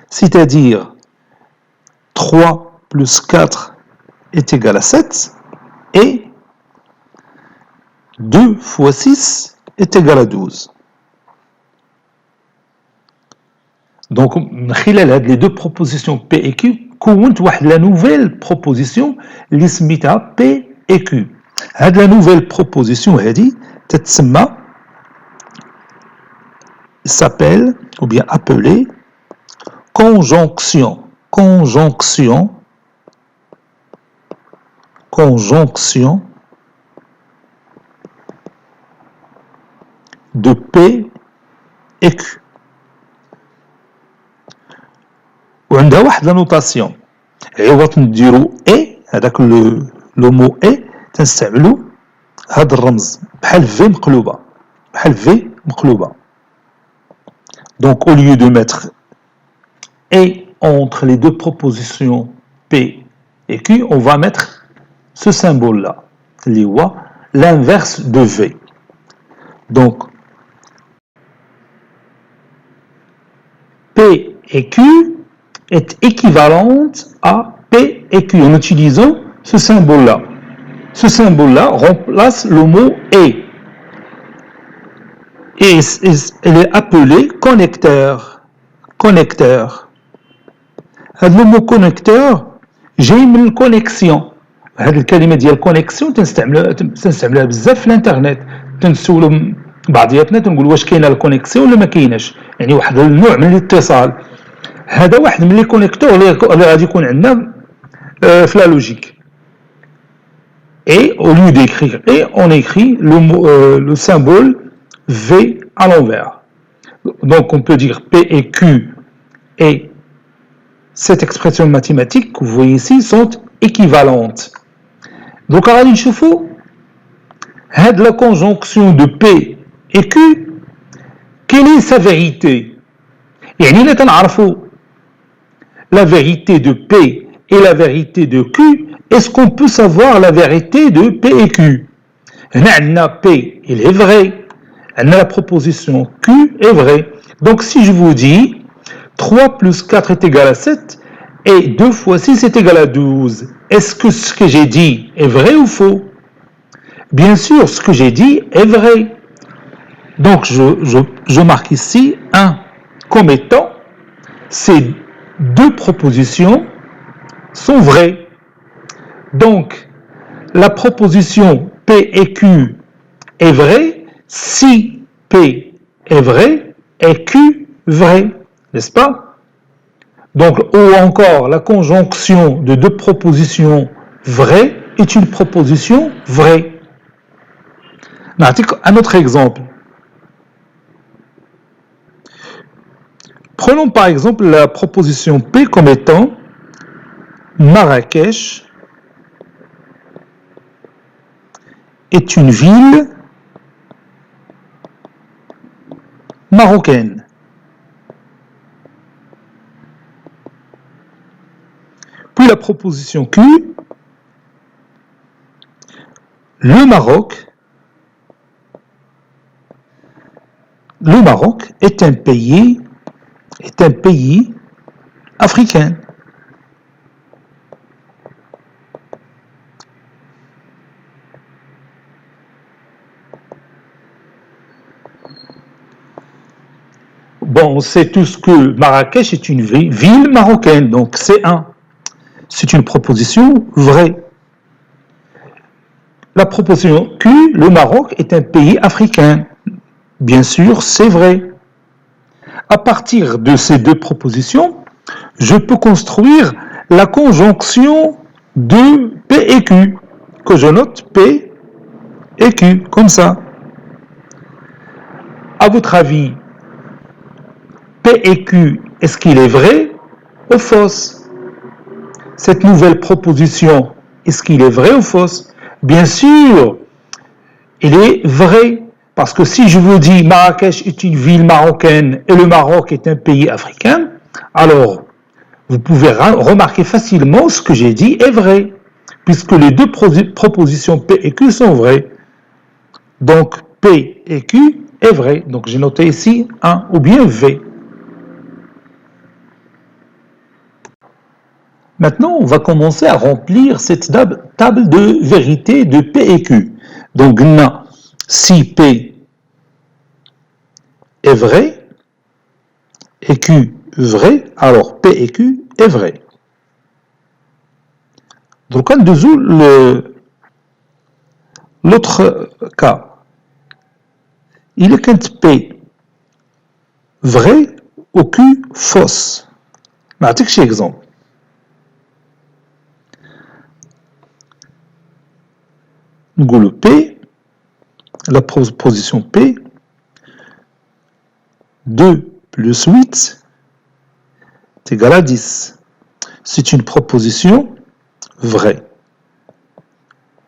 c'est-à-dire 3 plus 4 est égal à 7 et 2 fois 6 est égal à 12. Donc, les deux propositions P et Q, كونت واحد la nouvelle proposition اللي سميتها P et Q. هاد la nouvelle proposition هادي تتسمى s'appelle ou bien appelée conjonction de P et Q. وعندها واحد لا نوتاسيون عوض نديرو اي هذاك لو مو اي تنستعملو هذا الرمز بحال في مقلوبه donc au lieu de mettre et entre les deux propositions P et Q on va mettre ce symbole là اللي هو l'inverse de V. Donc P et Q est équivalente à P et Q en utilisant ce symbole-là. Ce symbole-là remplace le mot et. Et elle est appelée connecteur. Le mot connecteur, j'ai une connexion. هذه الكلمة ديال connexion تنستعملها بزاف في الانترنت. تنسولوا بعضياتنا تنقول واش كاينه الكونيكسيون ولا ما كايناش، يعني واحد النوع من الاتصال. هذا واحد من لي كونيكتور اللي غادي يكون عندنا في لا لوجيك. Et au lieu d'écrire et, on écrit le symbole V à l'envers. Donc on peut dire P et Q et cette expression mathématique que vous voyez ici sont équivalentes. Donc غادي نشوفوا هاد la conjonction de P et Q quelle est sa vérité. يعني إلا تنعرفوا la vérité de P et la vérité de Q, est-ce qu'on peut savoir la vérité de P et Q? P, il est vrai. La proposition Q est vraie. Donc si je vous dis 3 plus 4 est égal à 7 et 2 fois 6 est égal à 12, est-ce que ce que j'ai dit est vrai ou faux? Bien sûr, ce que j'ai dit est vrai. Donc je marque ici 1 comme étant ces deux propositions sont vraies. Donc, la proposition P et Q est vraie si P est vrai et Q vrai, n'est-ce pas? Donc, ou encore, la conjonction de deux propositions vraies est une proposition vraie. Un autre exemple. Prenons par exemple la proposition P comme étant Marrakech est une ville marocaine. Puis la proposition Q, le Maroc est un pays africain. Bon, on sait tous que Marrakech est une ville marocaine, donc c'est c'est une proposition vraie. La proposition Q, le Maroc est un pays africain. Bien sûr, c'est vrai. À partir de ces deux propositions, je peux construire la conjonction de P et Q, que je note P et Q, comme ça. À votre avis, P et Q, est-ce qu'il est vrai ou fausse? Cette nouvelle proposition, est-ce qu'il est vrai ou fausse? Bien sûr, il est vrai. Parce que si je vous dis Marrakech est une ville marocaine et le Maroc est un pays africain, alors vous pouvez remarquer facilement ce que j'ai dit est vrai, puisque les deux propositions P et Q sont vraies. Donc P et Q est vrai. Donc j'ai noté ici 1 ou bien V. Maintenant, on va commencer à remplir cette table de vérité de P et Q. Donc, si P est vrai et Q vrai, alors P et Q est vrai. Donc, on dessous l'autre cas. Il est quand P vrai ou Q fausse. Je vais vous donner un exemple. Nous P, la position P, 2 plus 8 est égal à 10. C'est une proposition vraie.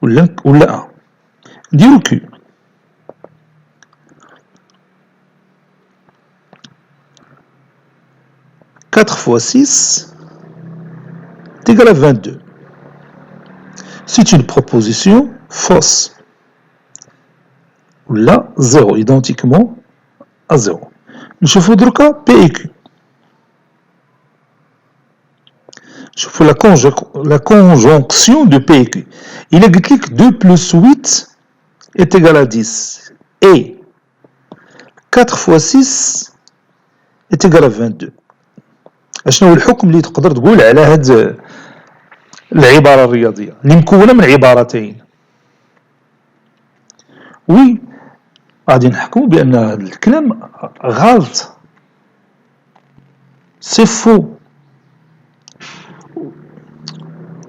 Ou la 1. Dis Q. 4 fois 6 est égal à 22. C'est une proposition fausse. Ou là, 0, identiquement à 0. Je voudrais que P et Q. Je fais la conjonction de P et Q. Il est écrit que 2 plus 8 est égal à 10. Et 4 fois 6 est égal à 22. شنو هو الحكم اللي تقدر تقول على هاد العبارة الرياضية اللي مكونة من عبارتين؟ وي غادي نحكموا بأن هذا الكلام غلط. سي فو.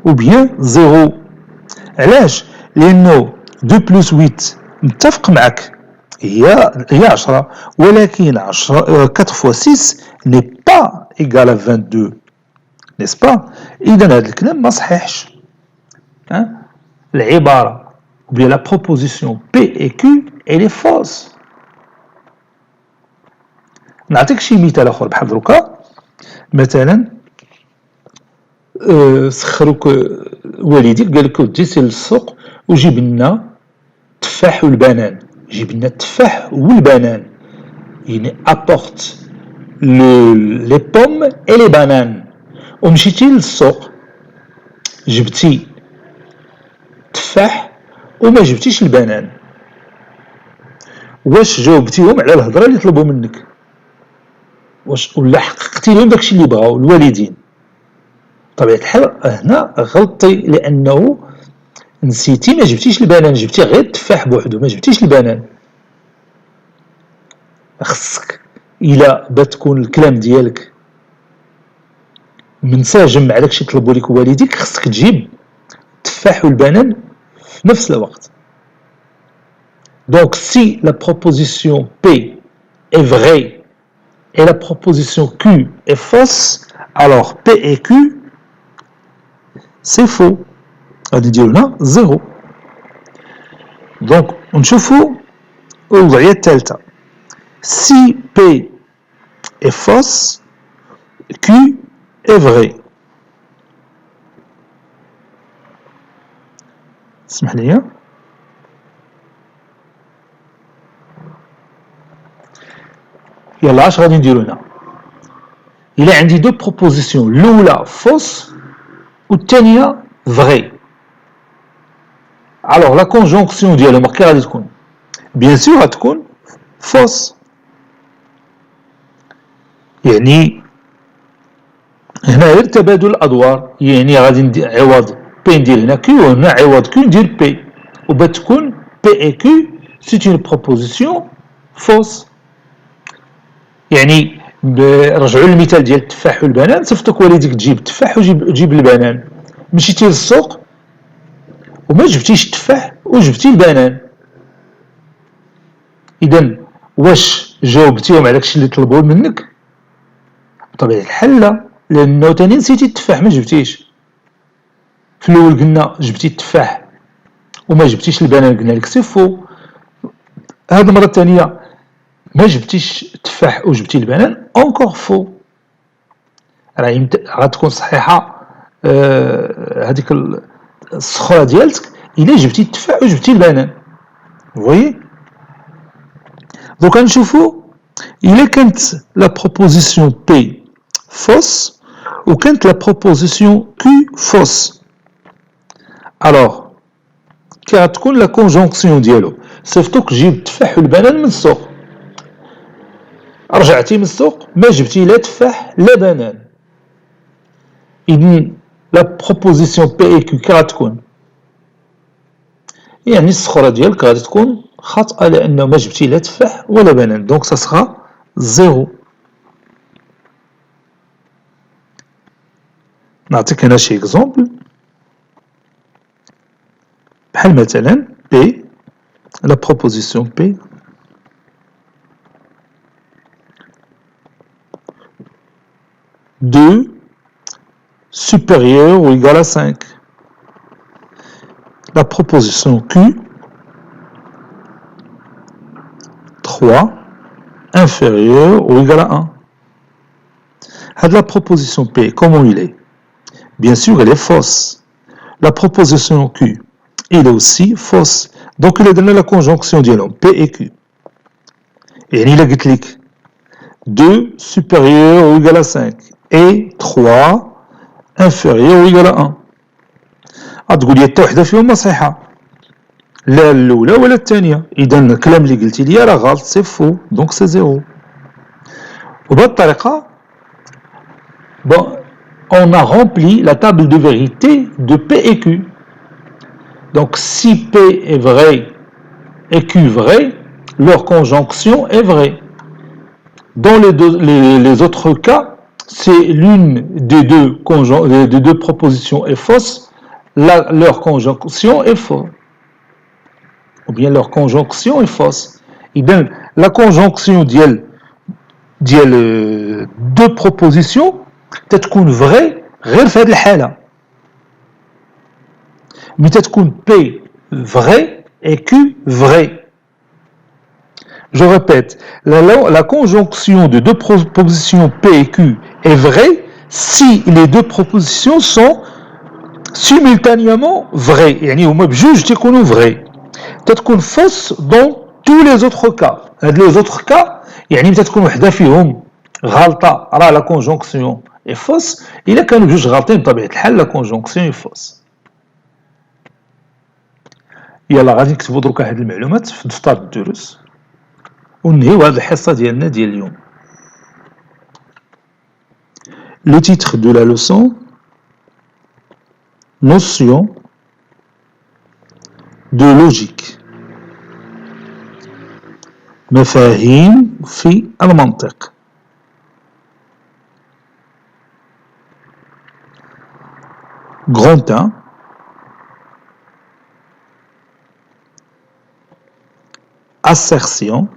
ou bien 0. علاش؟ لأنه 2 plus 8 متفق معك هي 10 ولكن 4 fois 6 n'est pas égal à 22. n'est-ce pas؟ إذا هذا الكلام ما صحيحش. العبارة ou bien la proposition P et Q elle est fausse. نعطيك شي مثال آخر بحال دروكا. مثلا سخروك والديك قال لك ودي سير للسوق وجيب لنا التفاح والبنان. جيب لنا التفاح والبنان. يعني apporte les pommes et les bananes. ومشيتي للسوق جبتي التفاح وما جبتيش البنان. واش جاوبتيهم على الهضره اللي طلبوا منك؟ واش ولا حققتي لهم داكشي اللي بغاو الوالدين؟ بطبيعه الحال هنا غلطتي لانه نسيتي ما جبتيش البنان، جبتي غير التفاح بوحدو ما جبتيش البنان. خصك الا بات تكون الكلام ديالك منسجم مع داكشي طلبوا لك والديك خصك تجيب التفاح والبنان في نفس الوقت. Donc, si la proposition P est vraie et la proposition Q est fausse, alors P et Q, c'est faux. غادي نديرو هنا 0. دونك نشوفوا الوضعية الثالثة. Si P est fausse, Q est vrai. اسمح لي. يلا اش غادي نديرو هنا؟ إلا عندي دو بروبوزيسيون، الأولى فوس والثانية فغي. Alors la conjonction ديالهم كي غادي تكون؟ بيان سور غتكون فوس. يعني هنا غير تبادل الادوار، يعني غادي ندير عوض بي ندير هنا كيو، وهنا عوض كيو ندير بي، وبتكون بي اي كيو سي اون بروبوزيسيون فوس. يعني رجعوا للمثال ديال التفاح والبنان، صفتك والديك تجيب التفاح وجيب البنان، مشيتي للسوق وما جبتيش التفاح وجبتي البنان، اذا واش جاوبتيهم على داكشي اللي طلبوه منك؟ بطبيعه الحال لا، لانه ثاني نسيتي التفاح ما جبتيش. في الاول قلنا جبتي التفاح وما جبتيش البنان، قلنا لك سي فو. هذه المره الثانيه ما جبتيش التفاح وجبتي البنان، اونكور فو. راه غتكون صحيحه هذيك الصخره ديالتك الا جبتي التفاح وجبتي البنان. فويي دوكا نشوفوا الا كانت لا بروبوزيسيون بي فوس وكانت لا بروبوزيسيون كيو فوس، الوغ كي غتكون لا كونجونكسيون ديالو؟ صيفطوك جيب التفاح والبنان من السوق، رجعتي من السوق ما جبتي لا تفاح لا بنان، إذن لا بروبوزيسيون بي اي كيو كي غتكون؟ يعني الصخرة ديالك غادي تكون خاطئة لأنه ما جبتي لا تفاح ولا بنان، دونك سا سخا زيرو. نعطيك هنا شي اكزومبل، بحال مثلا بي، لا بروبوزيسيون بي 2 supérieur ou égal à 5. La proposition Q 3 inférieur ou égal à 1. La proposition P, comment il est? Bien sûr, elle est fausse. La proposition Q, elle est aussi fausse. Donc, il est donné la conjonction dialogue P et Q. Et il a dit 2 supérieur ou égal à 5 et 3 inférieur ou égal à 1. تقول لي حتى وحده فيهم صحيحه، لا الاولى ولا الثانيه، اذا الكلام اللي قلتي لي راه غلط، سي فو، دونك سي زيرو. وبهذه الطريقه on a rempli la table de vérité de P et Q. Donc si P est vrai et Q vrai, leur conjonction est vraie. Dans les autres cas, c'est l'une des deux propositions est fausse, leur conjonction est fausse. Ou bien leur conjonction est fausse. Et bien, la conjonction ديال deux propositions تتكون vraie غير في هذه الحالة. Mais تتكون P vrai et Q vrai. Je répète, la conjonction de deux propositions P et Q est vraie si les deux propositions sont simultanément vraies. يعني هما بجوج تيكونوا vraies. تتكون fausse dans tous les autres cas. Les autres cas يعني تتكون وحده فيهم غلطه، راه لا كونجونكسيون اي فوس. الا كانوا بجوج غالطين بطبيعه الحال لا كونجونكسيون اي فوس. يلا غادي نكتبوا دروكا هاد المعلومات في دفتر الدروس وننهيو هاد الحصه ديالنا ديال اليوم. Le titre de la leçon: notion de logique. مفاهيم في المنطق. Grand 1. assertion,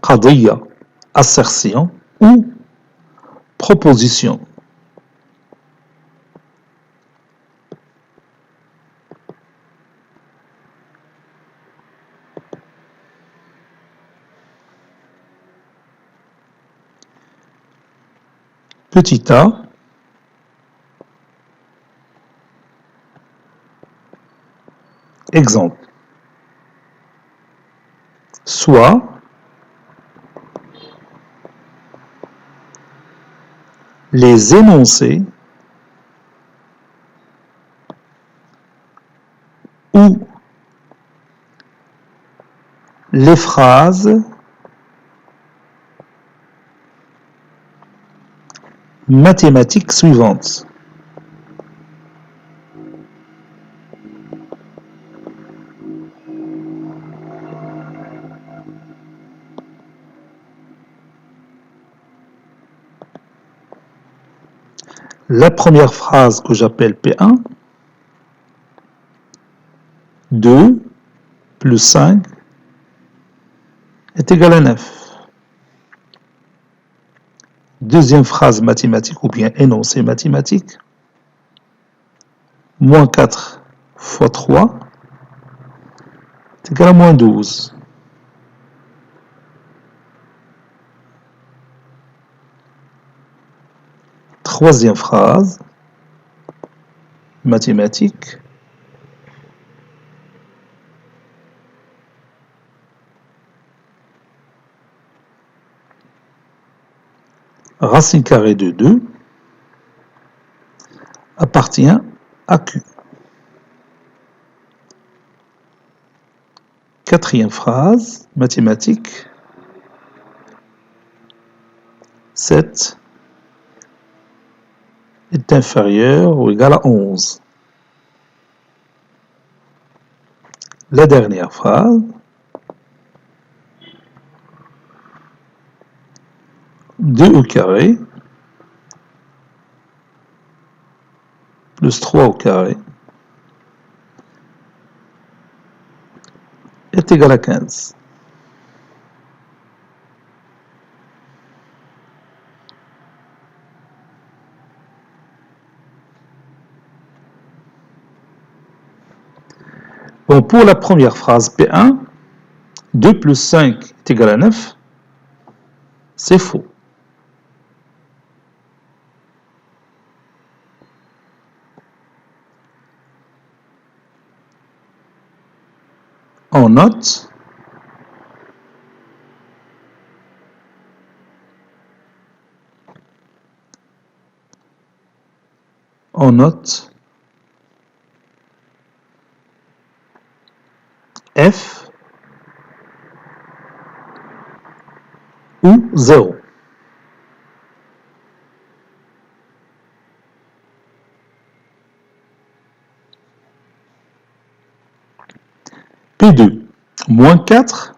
قضية, assertion ou proposition. Petit a, exemple. Soit les énoncés ou les phrases mathématiques suivantes. La première phrase que j'appelle P1, 2 plus 5 est égal à 9. Deuxième phrase mathématique ou bien énoncé mathématique, moins 4 fois 3 est égal à moins 12. Troisième phrase mathématique, racine carrée de 2 appartient à Q. Quatrième phrase mathématique, 7 est inférieur ou égal à 11. La dernière phrase, 2 au carré plus 3 au carré est égal à 15. Bon, pour la première phrase P1, 2 plus 5 est égal à 9, c'est faux. On note F ou 0. P2, moins 4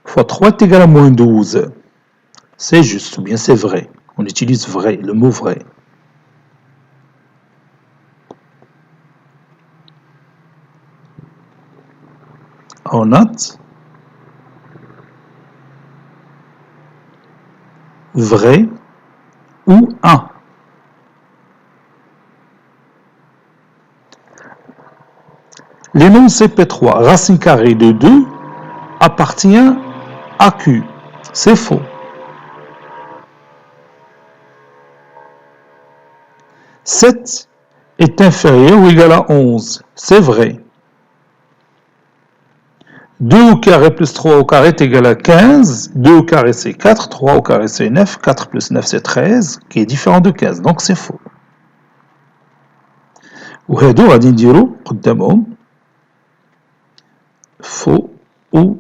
fois 3 est égal à moins 12. C'est juste, ou bien c'est vrai. On utilise vrai, le mot vrai. On note vrai ou 1. L'énoncé P3, racine carrée de 2, appartient à Q. C'est faux. 7 est inférieur ou égal à 11. C'est vrai. 2 au carré plus 3 au carré est égal à 15. 2 au carré c'est 4. 3 au carré c'est 9. 4 plus 9 c'est 13, qui est différent de 15. Donc c'est faux. وهادو غادي نديرو قدامهم faux ou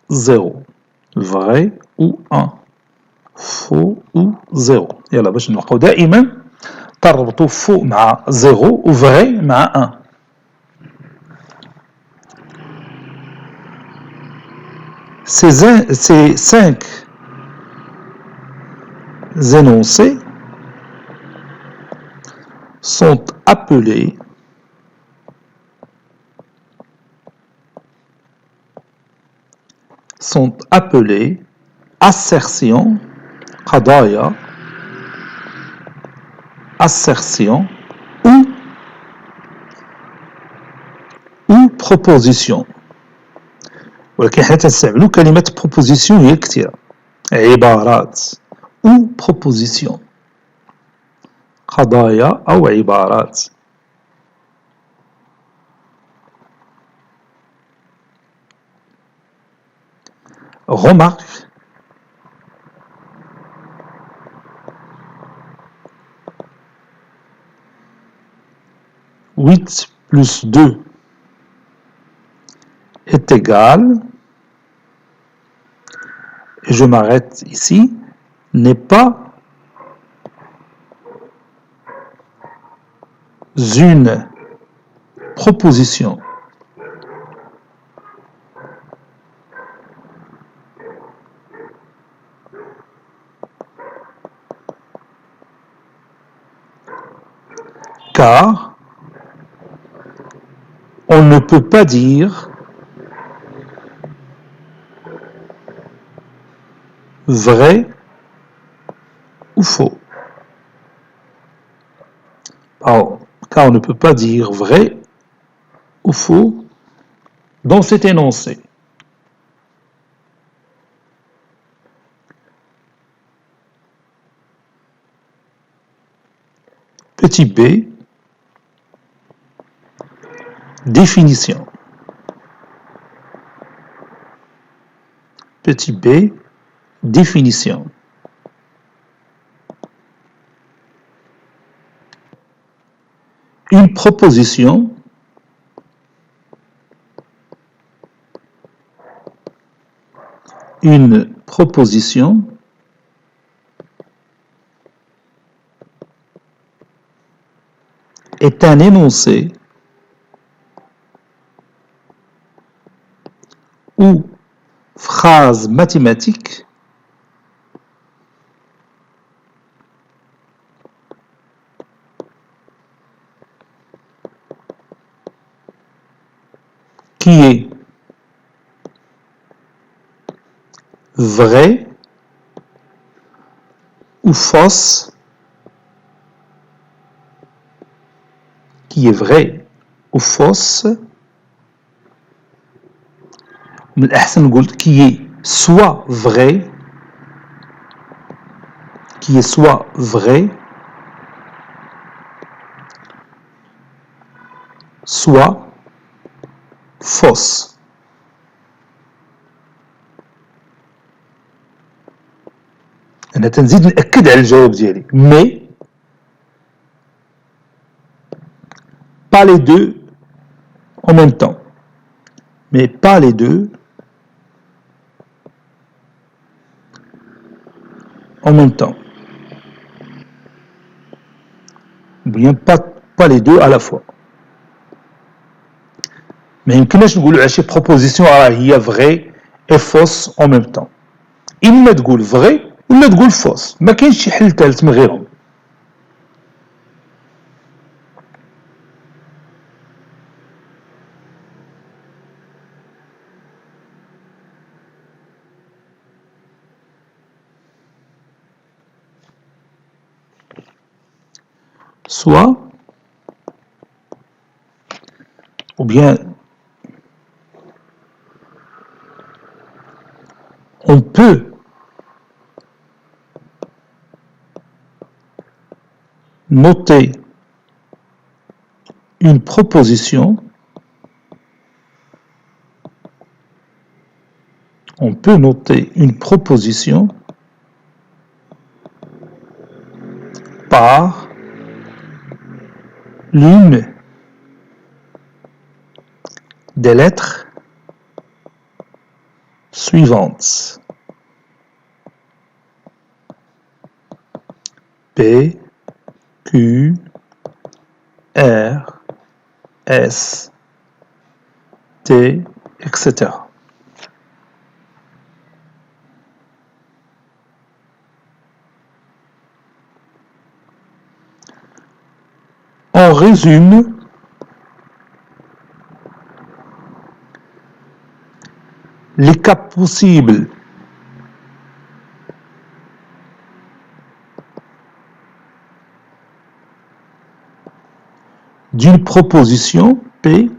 0. Vrai ou 1. Faux ou 0. يلا باش نبقاو دائما تربطوا faux مع 0 و vrai مع 1. Ces 5 énoncés sont appelés sont appelées assertions, قضايا, assertions ou propositions. ولكن حنا تنستعملوا كلمة proposition هي كثيرة. عبارات ou proposition. قضايا أو عبارات. Remarque, huit plus 2 est égal, et je m'arrête ici, n'est pas une proposition. Car on ne peut pas dire vrai ou faux. Alors, car on ne peut pas dire vrai ou faux dans cet énoncé. Petit b, définition. Petit b, définition. Une proposition est un énoncé ou phrase mathématique qui est vrai ou fausse, qui est vrai ou fausse, من الأحسن نقول qui est soit vrai, qui est soit vrai, soit fausse. أنا تنزيد نأكد على الجواب ديالي mais pas les deux en même temps, mais pas les deux en même temps, ou bien pas les deux à la fois. ما يمكنناش نقولوا على شي بروبوزيسيون راه هي فري اي فوس en même temps. اما تقول فري ولا تقول فوس، ما كاينش شي حل ثالث من غيرهم. soit ou bien on peut noter une proposition, on peut noter une proposition par l'une des lettres suivantes. P, Q, R, S, T, etc. On résume les cas possibles d'une proposition P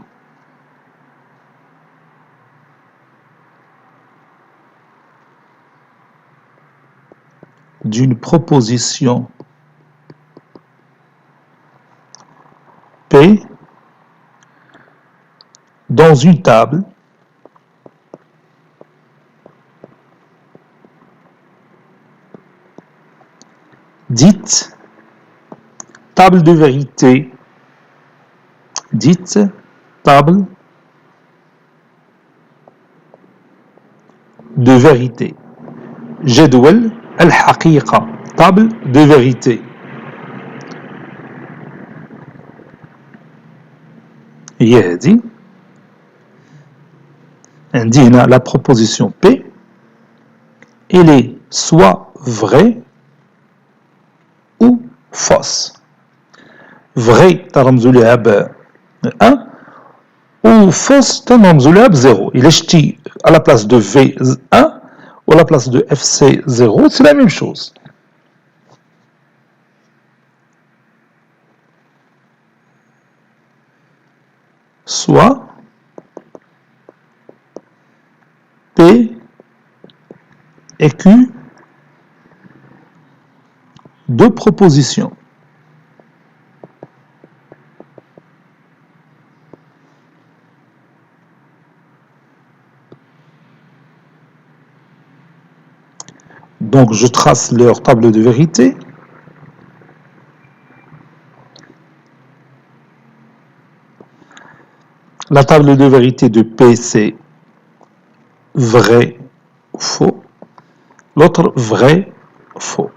dans une table dite table de vérité, dite table de vérité. جدول الحقيقة table de vérité. هي هذه عندي هنا la proposition P elle est soit vraie ou fausse. Vrai ترمز لها ب 1 ou fausse ترمز لها ب 0. Il est à la place de V1 ou à la place de FC0, c'est la même chose. Soit P et Q, deux propositions. Donc je trace leur table de vérité. La table de vérité de P, c'est vrai, faux. L'autre, vrai, faux.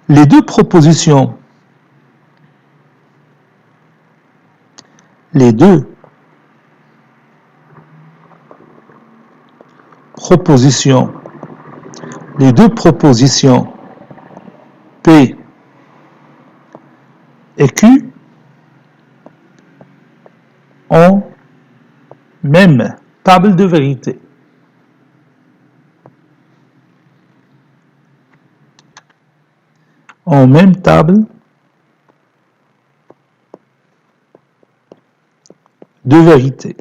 Les deux propositions, les deux propositions P et Q ont même table de vérité. En même table de vérité.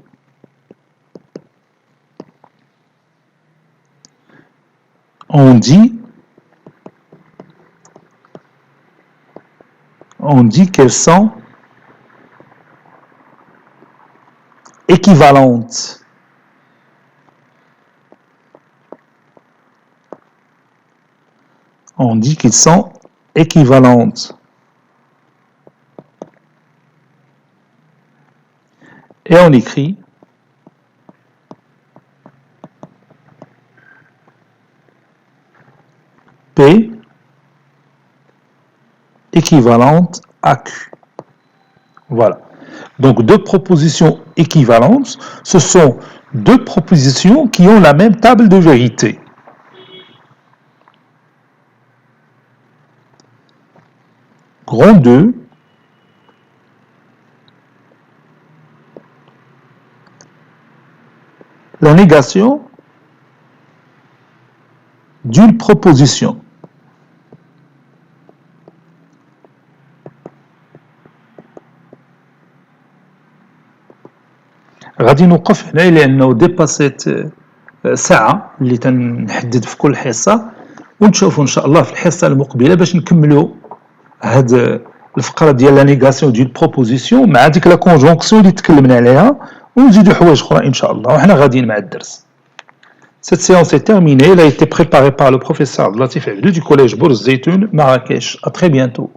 On dit qu'elles sont équivalentes. On dit qu'ils sont équivalentes. Et on écrit P équivalente à Q. Voilà. Donc deux propositions équivalentes, ce sont deux propositions qui ont la même table de vérité. Grand 2, la négation d'une proposition. غادي نوقف هنا لانه ديباسيت ساعه اللي تنحدد في كل حصه ونشوفوا ان شاء الله في الحصه المقبله باش نكملوا هاد الفقره ديال لا نيغاسيون ديال بروبوزيسيون مع ديك لا كونجونكسيون اللي تكلمنا عليها ونزيدوا حوايج اخرى ان شاء الله وحنا غاديين مع الدرس. Cette séance est terminée, elle a été préparée par le professeur Latif Abdou du collège Bourz Zeytoun, Marrakech. À très bientôt.